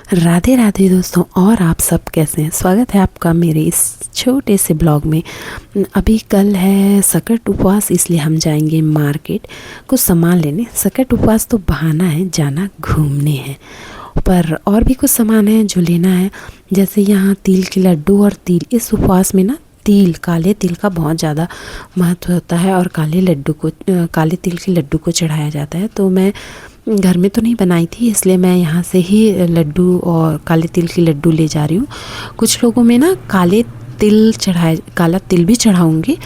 राधे राधे दोस्तों, और आप सब कैसे हैं। स्वागत है आपका मेरे इस छोटे से ब्लॉग में। अभी कल है सकट उपवास, इसलिए हम जाएंगे मार्केट कुछ सामान लेने। सकट उपवास तो बहाना है, जाना घूमने है, पर और भी कुछ सामान है जो लेना है। जैसे यहाँ तिल के लड्डू और तिल, इस उपवास में ना तिल, काले तिल का बहुत ज़्यादा महत्व होता है और काले तिल के लड्डू को चढ़ाया जाता है। तो मैं घर में तो नहीं बनाई थी, इसलिए मैं यहाँ से ही लड्डू और काले तिल के लड्डू ले जा रही हूँ। कुछ लोगों में ना काला तिल भी चढ़ाऊँगी,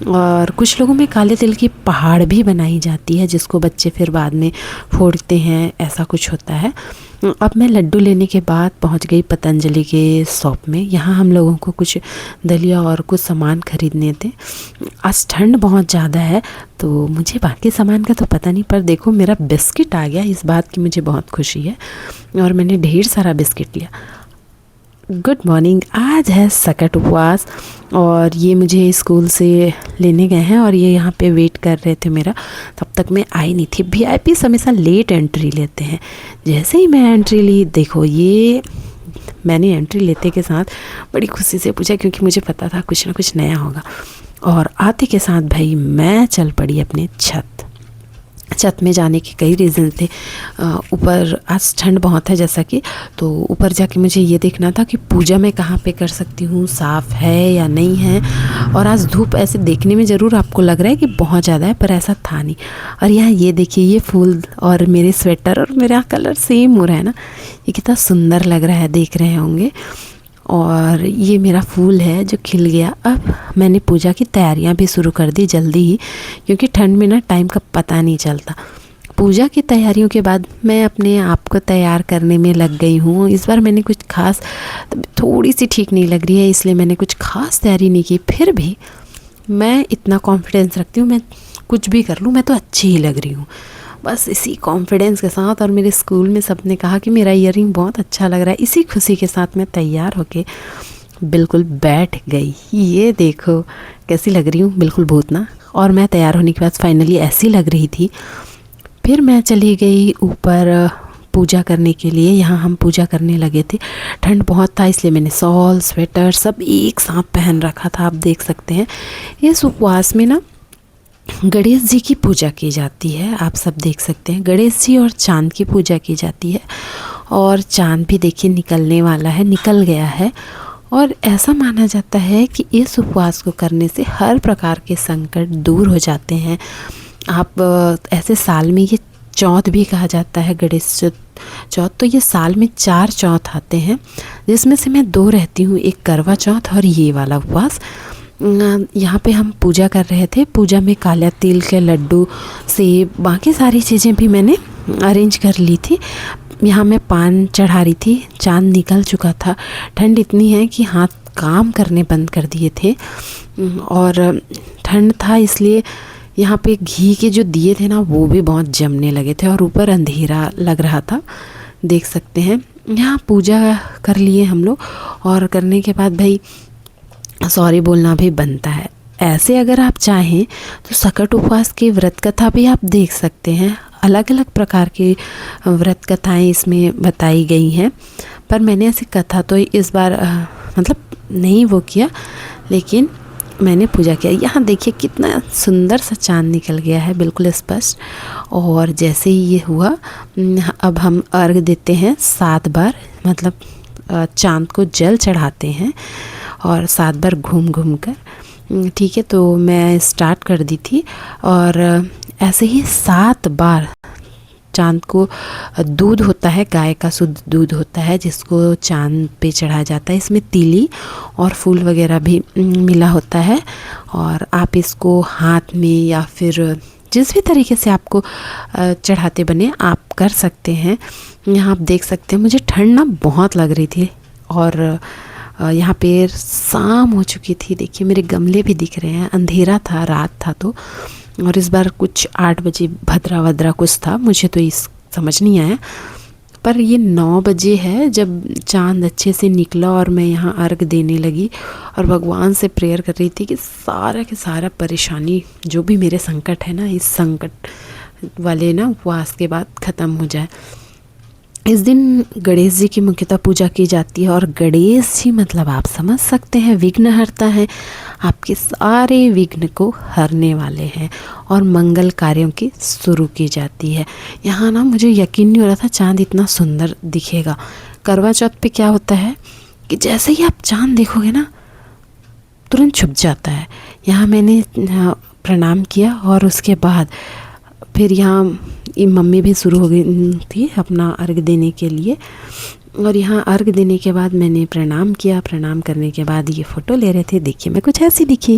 और कुछ लोगों में काले तिल की पहाड़ भी बनाई जाती है, जिसको बच्चे फिर बाद में फोड़ते हैं, ऐसा कुछ होता है। अब मैं लड्डू लेने के बाद पहुंच गई पतंजलि के शॉप में। यहाँ हम लोगों को कुछ दलिया और कुछ सामान खरीदने थे। आज ठंड बहुत ज़्यादा है, तो मुझे बाकी सामान का तो पता नहीं, पर देखो मेरा बिस्किट आ गया, इस बात की मुझे बहुत खुशी है और मैंने ढेर सारा बिस्किट लिया। Good morning. आज है सकट उपवास और ये मुझे स्कूल से लेने गए हैं और ये यहाँ पे वेट कर रहे थे मेरा। तब तक मैं आई नहीं थी। वीआईपी हमेशा लेट एंट्री लेते हैं। जैसे ही मैं एंट्री ली, देखो ये मैंने एंट्री लेते के साथ बड़ी खुशी से पूछा, क्योंकि मुझे पता था कुछ ना कुछ नया होगा। और आते के साथ भाई मैं चल पड़ी अपने छत में जाने के कई रीज़न थे। ऊपर आज ठंड बहुत है जैसा कि, तो ऊपर जाके मुझे ये देखना था कि पूजा मैं कहाँ पे कर सकती हूँ, साफ़ है या नहीं है। और आज धूप ऐसे देखने में ज़रूर आपको लग रहा है कि बहुत ज़्यादा है, पर ऐसा था नहीं। और यहाँ ये देखिए, ये फूल और मेरे स्वेटर और मेरा कलर सेम हो रहा है ना, ये कितना सुंदर लग रहा है, देख रहे होंगे। और ये मेरा फूल है जो खिल गया। अब मैंने पूजा की तैयारियां भी शुरू कर दी जल्दी ही, क्योंकि ठंड में ना टाइम का पता नहीं चलता। पूजा की तैयारियों के बाद मैं अपने आप को तैयार करने में लग गई हूँ। इस बार मैंने कुछ खास, थोड़ी सी ठीक नहीं लग रही है, इसलिए मैंने कुछ खास तैयारी नहीं की। फिर भी मैं इतना कॉन्फिडेंस रखती हूँ, मैं कुछ भी कर लूँ, मैं तो अच्छी ही लग रही हूँ, बस इसी कॉन्फिडेंस के साथ। और मेरे स्कूल में सबने कहा कि मेरा ईयरिंग बहुत अच्छा लग रहा है। इसी खुशी के साथ मैं तैयार होके बिल्कुल बैठ गई। ये देखो कैसी लग रही हूँ, बिल्कुल भूत ना। और मैं तैयार होने के बाद फाइनली ऐसी लग रही थी। फिर मैं चली गई ऊपर पूजा करने के लिए। यहाँ हम पूजा करने लगे थे। ठंड बहुत था, इसलिए मैंने शॉल, स्वेटर सब एक साथ पहन रखा था। आप देख सकते हैं इस उपवास में ना गणेश जी की पूजा की जाती है। आप सब देख सकते हैं, गणेश जी और चांद की पूजा की जाती है। और चांद भी देखिए निकलने वाला है, निकल गया है। और ऐसा माना जाता है कि इस उपवास को करने से हर प्रकार के संकट दूर हो जाते हैं। आप ऐसे साल में ये चौथ भी कहा जाता है, गणेश चौथ। तो ये साल में 4 चौथ आते हैं, जिसमें से मैं 2 रहती हूँ, एक करवा चौथ और ये वाला उपवास। यहाँ पे हम पूजा कर रहे थे। पूजा में काला तिल के लड्डू, सेब, बाकी सारी चीज़ें भी मैंने अरेंज कर ली थी। यहाँ मैं पान चढ़ा रही थी। चांद निकल चुका था। ठंड इतनी है कि हाथ काम करने बंद कर दिए थे, और ठंड था इसलिए यहाँ पे घी के जो दिए थे ना, वो भी बहुत जमने लगे थे और ऊपर अंधेरा लग रहा था, देख सकते हैं। यहाँ पूजा कर लिए हम लोग, और करने के बाद भाई सॉरी बोलना भी बनता है। ऐसे अगर आप चाहें तो सकट उपवास की व्रत कथा भी आप देख सकते हैं। अलग अलग प्रकार की व्रत कथाएं इसमें बताई गई हैं, पर मैंने ऐसी कथा तो इस बार मतलब नहीं वो किया, लेकिन मैंने पूजा किया। यहाँ देखिए कितना सुंदर सा चांद निकल गया है, बिल्कुल स्पष्ट। और जैसे ही ये हुआ, अब हम अर्घ देते हैं 7 बार, मतलब चांद को जल चढ़ाते हैं और 7 बार घूम घूम कर। ठीक है, तो मैं स्टार्ट कर दी थी। और ऐसे ही 7 बार चांद को, दूध होता है, गाय का शुद्ध दूध होता है, जिसको चांद पे चढ़ाया जाता है। इसमें तीली और फूल वगैरह भी मिला होता है। और आप इसको हाथ में या फिर जिस भी तरीके से आपको चढ़ाते बने आप कर सकते हैं। यहाँ आप देख सकते हैं, मुझे ठंड ना बहुत लग रही थी, और यहाँ पे शाम हो चुकी थी। देखिए मेरे गमले भी दिख रहे हैं। अंधेरा था, रात था तो। और इस बार कुछ 8 बजे भद्रा वद्रा कुछ था, मुझे तो इस समझ नहीं आया। पर ये 9 बजे है जब चांद अच्छे से निकला, और मैं यहाँ अर्घ देने लगी और भगवान से प्रेयर कर रही थी कि सारा के सारा परेशानी जो भी मेरे संकट है ना, इस संकट वाले ना उपवास के बाद ख़त्म हो जाए। इस दिन गणेश जी की मुख्यतः पूजा की जाती है और गणेश जी मतलब आप समझ सकते हैं विघ्नहर्ता है, आपके सारे विघ्न को हरने वाले हैं और मंगल कार्यों की शुरू की जाती है। यहाँ ना मुझे यकीन नहीं हो रहा था चाँद इतना सुंदर दिखेगा। करवा चौथ पे क्या होता है कि जैसे ही आप चाँद देखोगे ना तुरंत छुप जाता है। यहाँ मैंने प्रणाम किया और उसके बाद फिर यहाँ मम्मी भी शुरू हो गई थी अपना अर्घ देने के लिए, और यहाँ अर्घ देने के बाद मैंने प्रणाम किया। प्रणाम करने के बाद ये फ़ोटो ले रहे थे, देखिए मैं कुछ ऐसी दिखी।